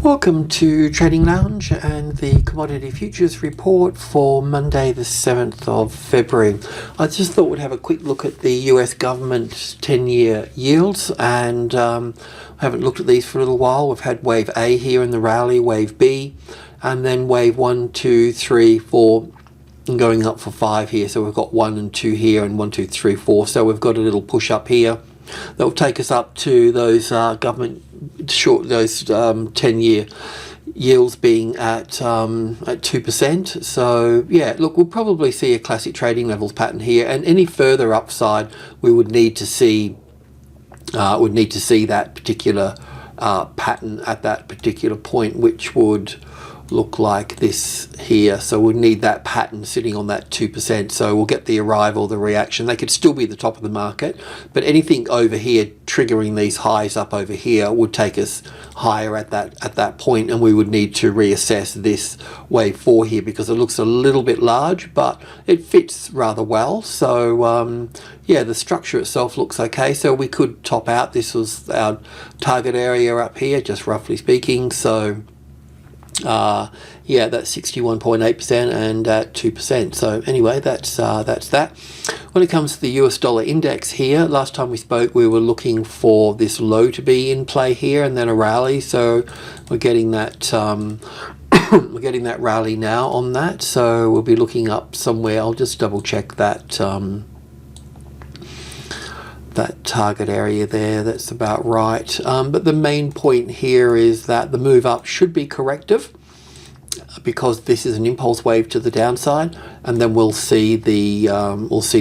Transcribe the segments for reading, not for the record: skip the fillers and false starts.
Welcome to Trading Lounge and the Commodity Futures Report for Monday the 7th of February. I just thought we'd have a quick look at the US government 10-year yields, and I haven't looked at these for a little while. We've had wave A here in the rally, wave B, and then wave 1, 2, 3, 4, and going up for 5 here. So we've got 1 and 2 here and 1, 2, 3, 4. So we've got a little push up here that will take us up to those government short, those 10-year yields being at 2%. So yeah, look, we'll probably see a classic trading levels pattern here, and any further upside we would need to see that particular pattern at that particular point, which would look like this here. So we'll need that pattern sitting on that 2%. So we'll get the arrival, the reaction. They could still be the top of the market, but anything over here triggering these highs up over here would take us higher at that point, and we would need to reassess this wave 4 here because it looks a little bit large, but it fits rather well. So yeah, the structure itself looks okay. So we could top out. This was our target area up here, just roughly speaking. So yeah, that's 61.8% and at 2%. So anyway, that's that. When it comes to the US dollar index here, last time we spoke we were looking for this low to be in play here and then a rally. So we're getting that we're getting that rally now on that. So we'll be looking up somewhere. I'll just double check that that target area there. That's about right. But the main point here is that the move up should be corrective, because this is an impulse wave to the downside, and then we'll see the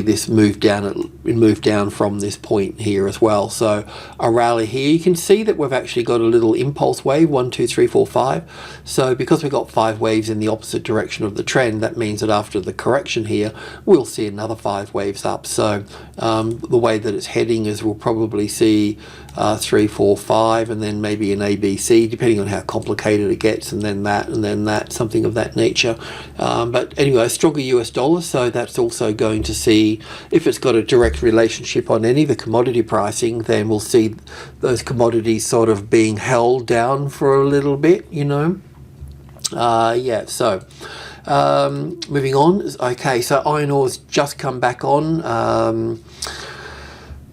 this move down from this point here as well. So a rally here. You can see that we've actually got a little impulse wave, 1, 2, 3, 4, 5. So because we've got 5 waves in the opposite direction of the trend, that means that after the correction here we'll see another 5 waves up. So the way that it's heading is we'll probably see 3, 4, 5, and then maybe an ABC, depending on how complicated it gets, and then that, something of that nature. But anyway, stronger US dollar, so that's also going to see, if it's got a direct relationship on any of the commodity pricing, then we'll see those commodities sort of being held down for a little bit, you know. Yeah, so moving on. Okay, so iron ore's just come back on.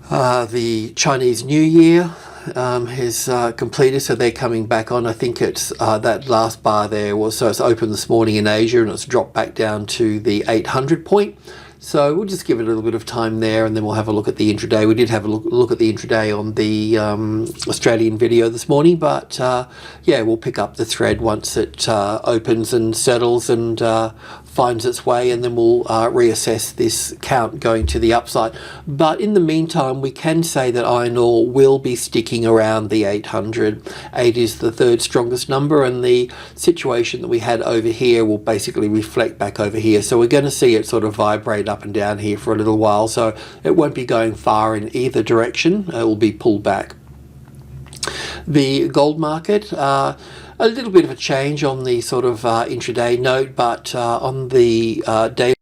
The Chinese New Year has completed, so they're coming back on. I think it's that last bar there was, so it's open this morning in Asia and it's dropped back down to the 800 point. So we'll just give it a little bit of time there, and then we'll have a look at the intraday. We did have a look at the intraday on the Australian video this morning, but yeah, we'll pick up the thread once it opens and settles and finds its way, and then we'll reassess this count going to the upside. But in the meantime, we can say that iron ore will be sticking around the 800. 8 is the third strongest number, and the situation that we had over here will basically reflect back over here. So we're going to see it sort of vibrate up and down here for a little while. So it won't be going far in either direction. It will be pulled back. The gold market, a little bit of a change on the sort of intraday note, but on the daily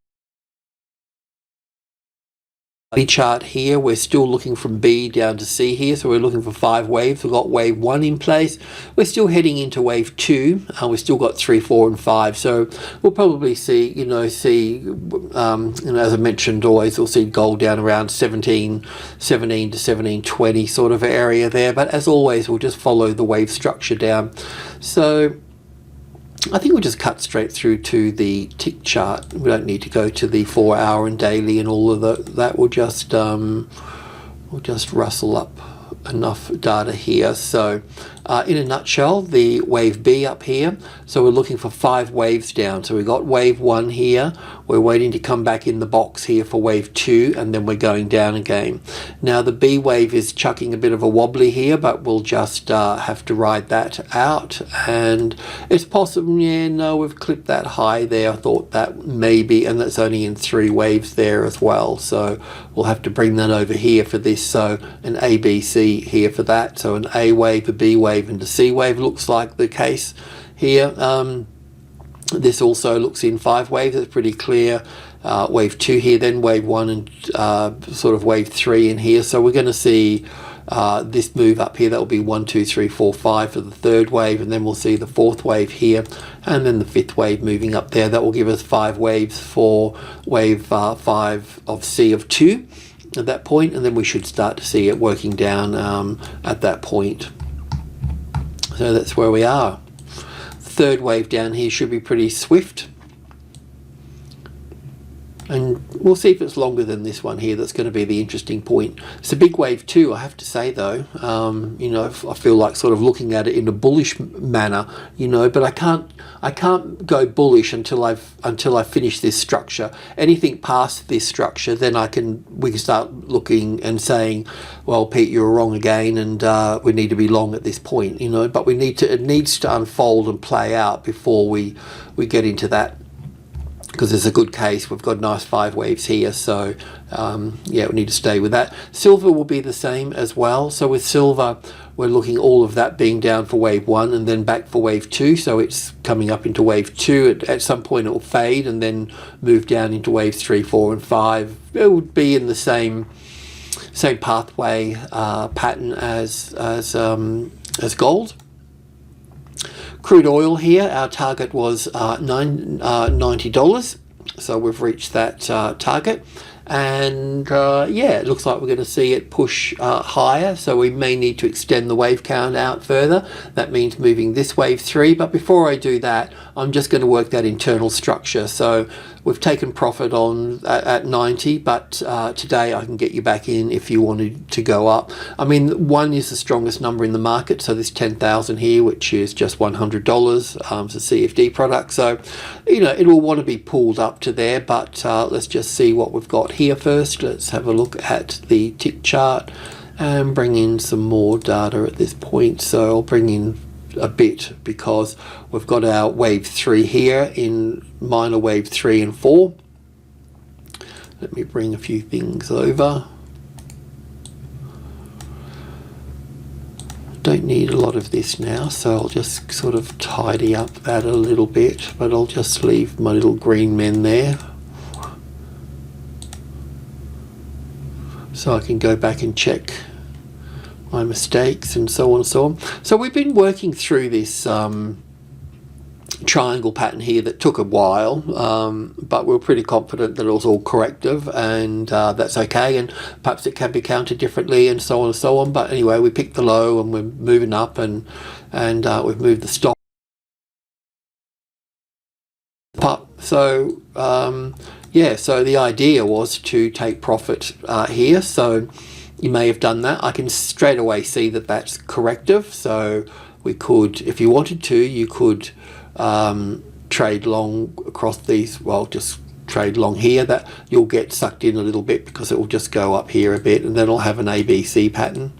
chart here, we're still looking from B down to C here. So we're looking for 5 waves. We've got wave 1 in place. We're still heading into wave 2. We've still got 3, 4, and 5. So we'll probably see, you know, as I mentioned, always we'll see gold down around 17 to 1720 sort of area there. But as always, we'll just follow the wave structure down. So I think we'll just cut straight through to the tick chart. We don't need to go to the 4-hour and daily and all of that. We'll just rustle up enough data here. So in a nutshell, the wave B up here, so we're looking for 5 waves down. So we've got wave 1 here, we're waiting to come back in the box here for wave 2, and then we're going down again. Now the B wave is chucking a bit of a wobbly here, but we'll just have to ride that out. And it's possible, yeah, no, we've clipped that high there. I thought that maybe, and that's only in 3 waves there as well. So we'll have to bring that over here for this. So an ABC here for that. So an A wave, a B wave, and a C wave looks like the case here. This also looks in 5 waves. It's pretty clear. Wave 2 here, then wave 1 and sort of wave 3 in here. So we're going to see this move up here, that will be 1, 2, 3, 4, 5 for the third wave, and then we'll see the fourth wave here, and then the fifth wave moving up there. That will give us 5 waves for wave 5 of C of 2 at that point, and then we should start to see it working down at that point. So that's where we are. Third wave down here should be pretty swift, and we'll see if it's longer than this one here. That's going to be the interesting point. It's a big wave too, I have to say though. You know, I feel like sort of looking at it in a bullish manner, you know, but I can't go bullish until I finish this structure. Anything past this structure, then we can start looking and saying, well, Pete, you're wrong again, and we need to be long at this point, you know. But it needs to unfold and play out before we get into that, because there's a good case. We've got nice 5 waves here, so yeah, we need to stay with that. Silver will be the same as well. So with silver, we're looking all of that being down for wave 1 and then back for wave 2. So it's coming up into wave 2. At some point it will fade and then move down into waves 3, 4 and 5. It would be in the same pathway pattern as gold. Crude oil here, our target was $90, so we've reached that target, and yeah, it looks like we're going to see it push higher, so we may need to extend the wave count out further. That means moving this wave 3, but before I do that, I'm just going to work that internal structure. So we've taken profit on at 90, but today I can get you back in if you wanted to go up. I mean, 1 is the strongest number in the market, so this 10,000 here, which is just $100, it's a CFD product, so you know it will want to be pulled up to there. But let's just see what we've got here first. Let's have a look at the tick chart and bring in some more data at this point. So I'll bring in a bit because we've got our wave 3 here in minor wave 3 and 4. Let me bring a few things over. Don't need a lot of this now, so I'll just sort of tidy up that a little bit, but I'll just leave my little green men there so I can go back and check my mistakes and so on and so on. So we've been working through this triangle pattern here that took a while, but we're pretty confident that it was all corrective, and that's okay, and perhaps it can be counted differently and so on and so on. But anyway, we picked the low and we're moving up, and we've moved the stop up. So yeah, so the idea was to take profit here, so you may have done that. I can straight away see that that's corrective, so we could, if you wanted to, you could trade long across these. Well, just trade long here. That you'll get sucked in a little bit because it will just go up here a bit, and then it'll have an ABC pattern,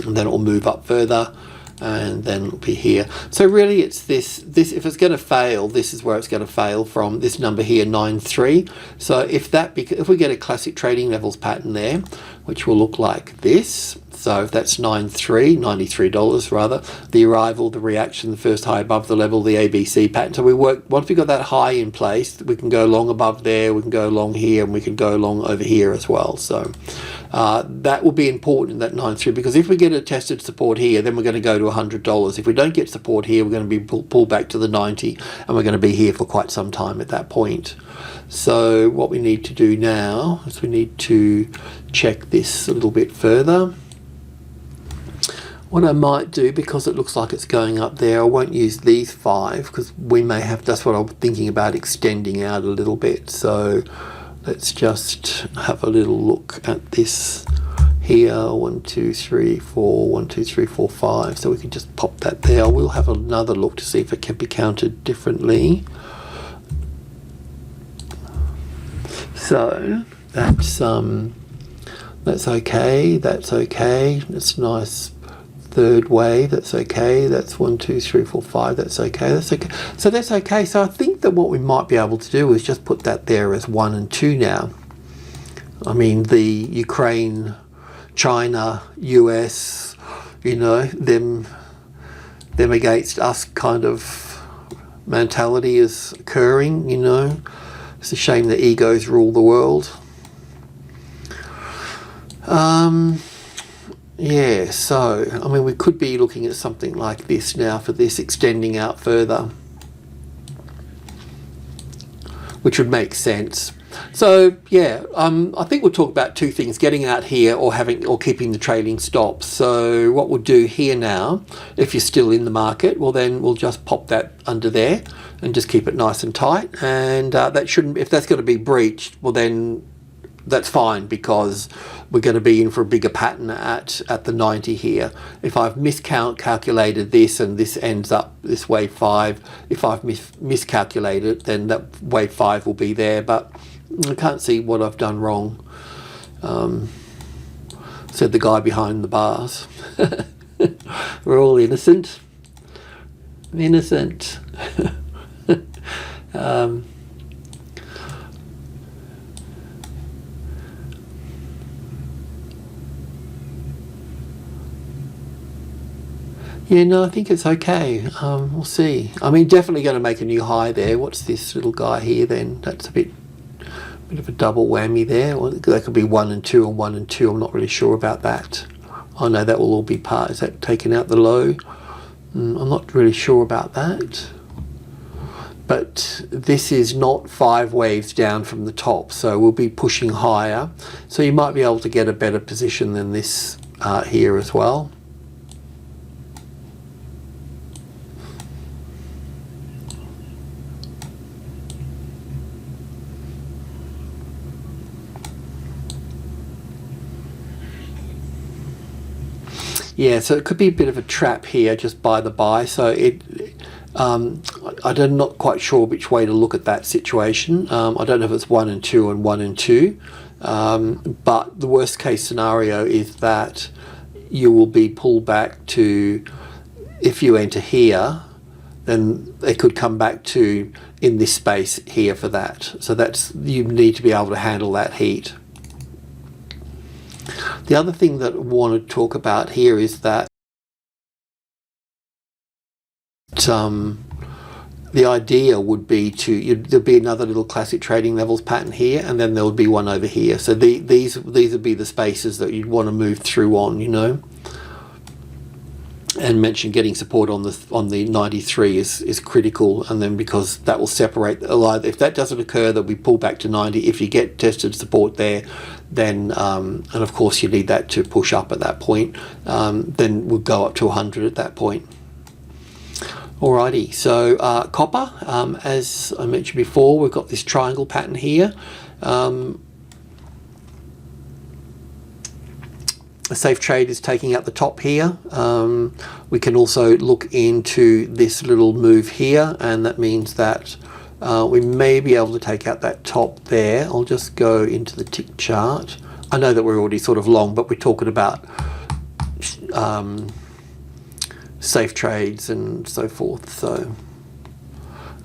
and then it'll move up further, and then it'll be here. So really it's this if it's going to fail, this is where it's going to fail from, this number here, 9.3. So if we get a classic trading levels pattern there, which will look like this, so if that's 9.3, $93 rather, the arrival, the reaction, the first high above the level, the ABC pattern. So we work, once we've got that high in place, we can go long above there, we can go long here, and we can go long over here as well. So that will be important, that 9.3, because if we get a tested support here, then we're going to go to $100. If we don't get support here, we're going to be pulled back to the 90, and we're going to be here for quite some time at that point. So what we need to do now is we need to check this a little bit further. What I might do, because it looks like it's going up there, I won't use these 5 because we may have, that's what I'm thinking about, extending out a little bit. So let's just have a little look at this here. 1, 2, 3, 4, 1, 2, 3, 4, 5. So we can just pop that there. We'll have another look to see if it can be counted differently. So that's okay. That's okay. That's nice. Third wave, that's okay. That's 1, 2, 3, 4, 5. That's okay. That's okay. So that's okay. So I think that what we might be able to do is just put that there as 1 and 2 now. I mean, the Ukraine, China, US, you know, them against us kind of mentality is occurring. You know, it's a shame that egos rule the world. yeah, so I mean we could be looking at something like this now for this extending out further, which would make sense. So yeah, I think we'll talk about two things: getting out here or keeping the trading stops. So what we'll do here now, if you're still in the market, well then we'll just pop that under there and just keep it nice and tight. And that shouldn't, if that's going to be breached, well then that's fine, because we're going to be in for a bigger pattern at the 90 here. If I've miscalculated this and this ends up this wave 5, if I've miscalculated, then that wave 5 will be there, but I can't see what I've done wrong, said the guy behind the bars. We're all innocent. Innocent. Yeah, no, I think it's okay. We'll see. I mean, definitely going to make a new high there. What's this little guy here then? That's a bit of a double whammy there. Well, that could be 1 and 2 and 1 and 2. I'm not really sure about that. Oh no, that will all be part. Is that taking out the low? I'm not really sure about that. But this is not 5 waves down from the top, so we'll be pushing higher. So you might be able to get a better position than this here as well. Yeah, so it could be a bit of a trap here just by the buy. So I'm not quite sure which way to look at that situation. I don't know if it's 1 and 2 and 1 and 2. But the worst case scenario is that you will be pulled back to, if you enter here, then they could come back to in this space here for that. So you need to be able to handle that heat. The other thing that I want to talk about here is that the idea would be there'll be another little classic trading levels pattern here, and then there would be one over here. So these would be the spaces that you'd want to move through on, you know. And mention getting support on the 93 is critical, and then because that will separate. If that doesn't occur, that we pull back to 90. If you get tested support there, then and of course you need that to push up at that point. Then we'll go up to 100 at that point. Alrighty, so copper, as I mentioned before, we've got this triangle pattern here. A safe trade is taking out the top here. We can also look into this little move here, and that means that we may be able to take out that top there. I'll just go into the tick chart. I know that we're already sort of long, but we're talking about safe trades and so forth. So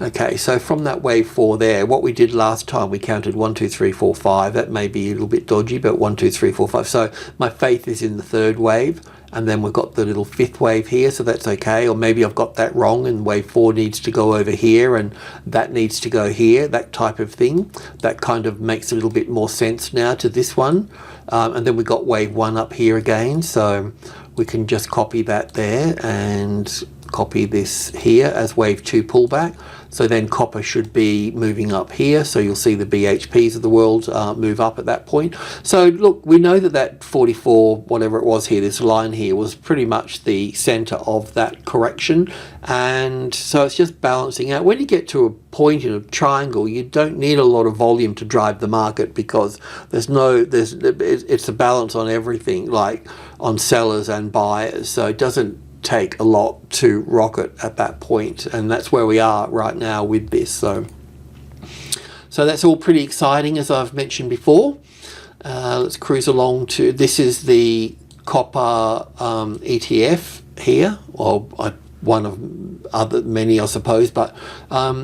okay, so from that wave 4 there, what we did last time, we counted 1, 2, 3, 4, 5. That may be a little bit dodgy, but 1, 2, 3, 4, 5. So my faith is in the 3rd wave, and then we've got the little 5th wave here, so that's okay. Or maybe I've got that wrong and wave 4 needs to go over here and that needs to go here, that type of thing. That kind of makes a little bit more sense now to this one. And then we got wave 1 up here again, so we can just copy that there and copy this here as wave 2 pullback. So then copper should be moving up here, so you'll see the BHPs of the world move up at that point. So look, we know that 44, whatever it was here, this line here, was pretty much the center of that correction, and so it's just balancing out. When you get to a point in a triangle, you don't need a lot of volume to drive the market, because it's a balance on everything, like on sellers and buyers, so it doesn't take a lot to rocket at that point, and that's where we are right now with this. So that's all pretty exciting, as I've mentioned before. Let's cruise along to, this is the copper ETF here, or one of many, I suppose, but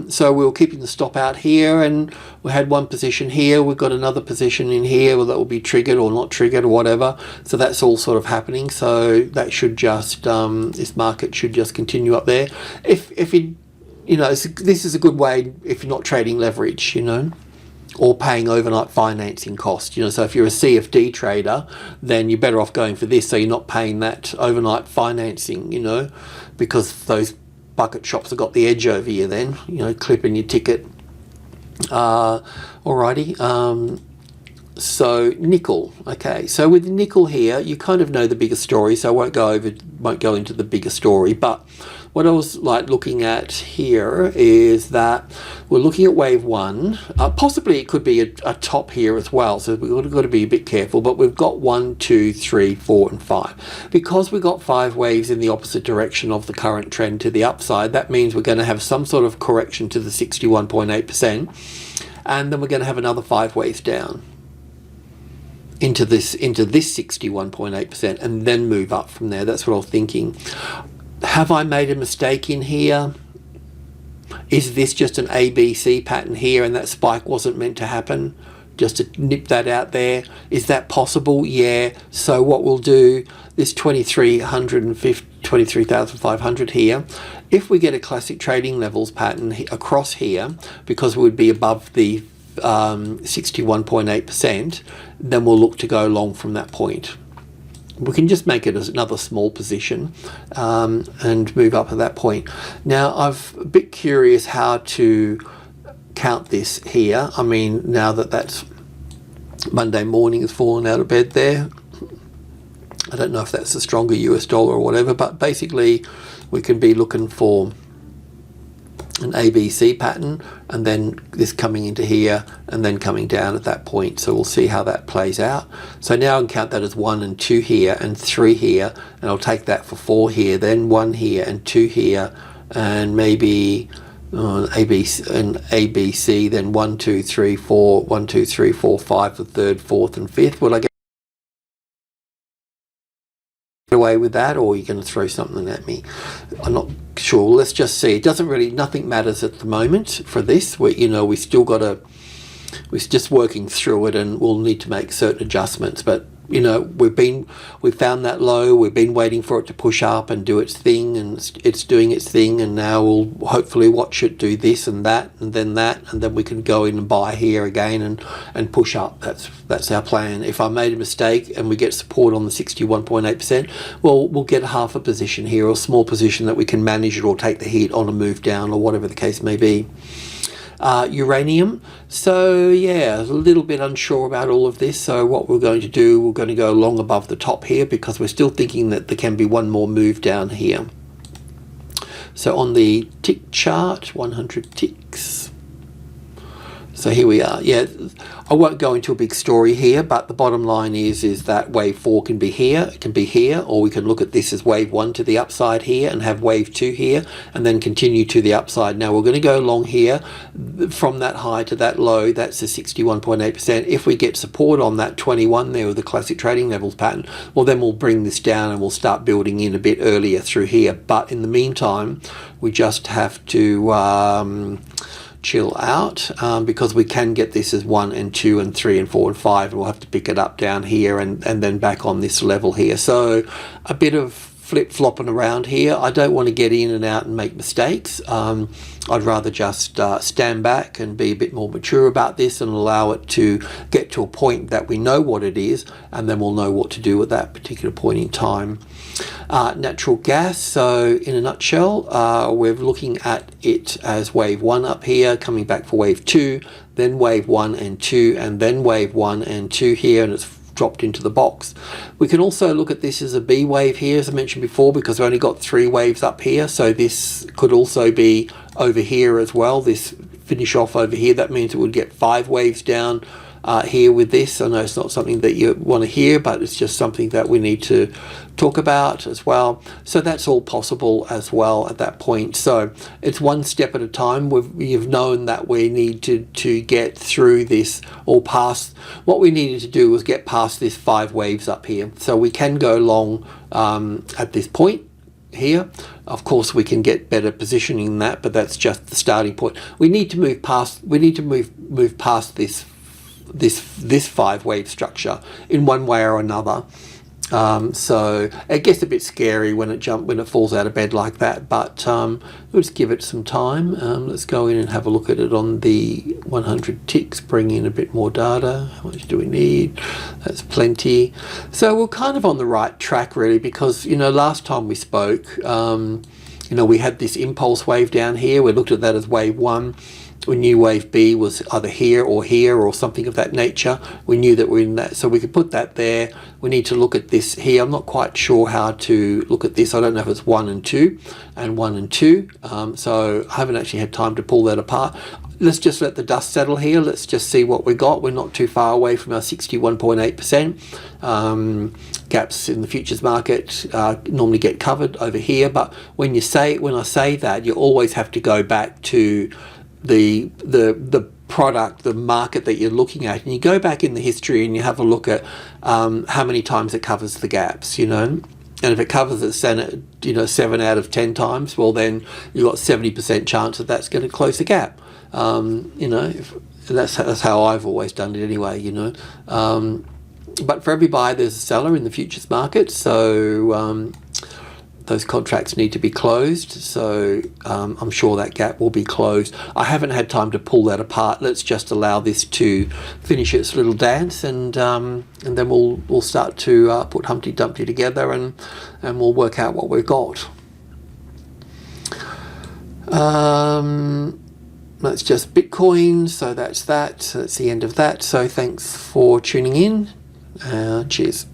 so we were keeping the stop out here, and we had one position here, we've got another position in here, well, that will be triggered or not triggered or whatever. So that's all sort of happening, so that should just this market should just continue up there. If you know, this is a good way if you're not trading leverage, you know. or paying overnight financing cost. So if you're a CFD trader, then you're better off going for this, so you're not paying that overnight financing, because those bucket shops have got the edge over you then, clipping your ticket. Alrighty. So nickel. Okay, so with nickel here, you kind of know the bigger story, so I won't go into the bigger story. But what I was looking at here is that we're looking at wave 1. Possibly it could be a top here as well, so we've got to be a bit careful. But we've got 1, 2, 3, 4, and 5. Because we've got 5 waves in the opposite direction of the current trend to the upside, that means we're going to have some sort of correction to the 61.8%, and then we're going to have another 5 waves down into this 61.8%, and then move up from there. That's what I was thinking. Have I made a mistake in here? Is this just an ABC pattern here and that spike wasn't meant to happen? Just to nip that out there. Is that possible? Yeah. So what we'll do, this 23,500 here, if we get a classic trading levels pattern across here, because we would be above the 61.8%, then we'll look to go long from that point. We can just make it as another small position and move up at that point. Now, I'm a bit curious how to count this here. I mean, now that that's Monday morning has fallen out of bed there, I don't know if that's a stronger US dollar or whatever, but basically we can be looking for an ABC pattern, and then this coming into here and then coming down at that point. So we'll see how that plays out. So now I can count that as 1 and 2 here and 3 here, and I'll take that for 4 here, then 1 here and 2 here, and maybe ABC, then 1, 2, 3, 4, 1, 2, 3, 4, 5 for third, fourth, and fifth. Will I get away with that, or are you going to throw something at me? I'm not sure. Let's just see. It doesn't really, nothing matters at the moment for this. We're just working through it, and we'll need to make certain adjustments. But we found that low, we've been waiting for it to push up and do its thing, and it's doing its thing, and now we'll hopefully watch it do this and that, and then we can go in and buy here again and push up. That's our plan. If I made a mistake and we get support on the 61.8%, well, we'll get half a position here, or a small position that we can manage it or take the hit on a move down, or whatever the case may be. Uranium. So yeah, a little bit unsure about all of this. So what we're going to do, we're going to go long above the top here, because we're still thinking that there can be one more move down here. So on the tick chart, 100 ticks. So here we are. Yeah, I won't go into a big story here, but the bottom line is that wave 4 can be here, it can be here, or we can look at this as wave 1 to the upside here and have wave 2 here, and then continue to the upside. Now we're going to go long here from that high to that low. That's the 61.8%. If we get support on that 21 there with the classic trading levels pattern, well, then we'll bring this down and we'll start building in a bit earlier through here. But in the meantime, we just have to chill out, because we can get this as 1 and 2 and 3 and 4 and 5, and we'll have to pick it up down here and then back on this level here. So a bit of flip-flopping around here. I don't want to get in and out and make mistakes. I'd rather just stand back and be a bit more mature about this and allow it to get to a point that we know what it is, and then we'll know what to do at that particular point in time. Natural gas, so in a nutshell, we're looking at it as wave 1 up here, coming back for wave 2, then wave 1 and 2, and then wave 1 and 2 here, and it's dropped into the box. We can also look at this as a B wave here, as I mentioned before, because we've only got 3 waves up here, so this could also be over here as well, this finish off over here. That means it would get 5 waves down here with this. I know it's not something that you want to hear, but it's just something that we need to talk about as well. So that's all possible as well at that point. So it's one step at a time. We've known that we need to get through this, or past. What we needed to do was get past this 5 waves up here. So we can go long at this point here. Of course, we can get better positioning than that, but that's just the starting point. We need to move past. We need to move past this 5 wave structure in one way or another, So it gets a bit scary when it falls out of bed like that, but we'll just give it some time. Let's go in and have a look at it on the 100 ticks, bring in a bit more data. How much do we need? That's plenty. So we're kind of on the right track really, because last time we spoke, we had this impulse wave down here. We looked at that as wave 1. We knew wave B was either here or something of that nature. We knew that we're in that, so we could put that there. We need to look at this here. I'm not quite sure how to look at this. I don't know if it's 1 and 2 and 1 and 2. So I haven't actually had time to pull that apart. Let's just let the dust settle here. Let's just see what we got. We're not too far away from our 61.8%. Gaps in the futures market normally get covered over here, but when I say that, you always have to go back to the product, the market that you're looking at, and you go back in the history and you have a look at how many times it covers the gaps, and if it covers it 7 out of 10 times, well then you've got 70% chance that that's going to close the gap. That's how I've always done it anyway. But for every buyer there's a seller in the futures market, so those contracts need to be closed, so I'm sure that gap will be closed. I haven't had time to pull that apart. Let's just allow this to finish its little dance, and then we'll start to put Humpty Dumpty together, and we'll work out what we've got. That's just Bitcoin, so that's that. So that's the end of that. So thanks for tuning in. Cheers.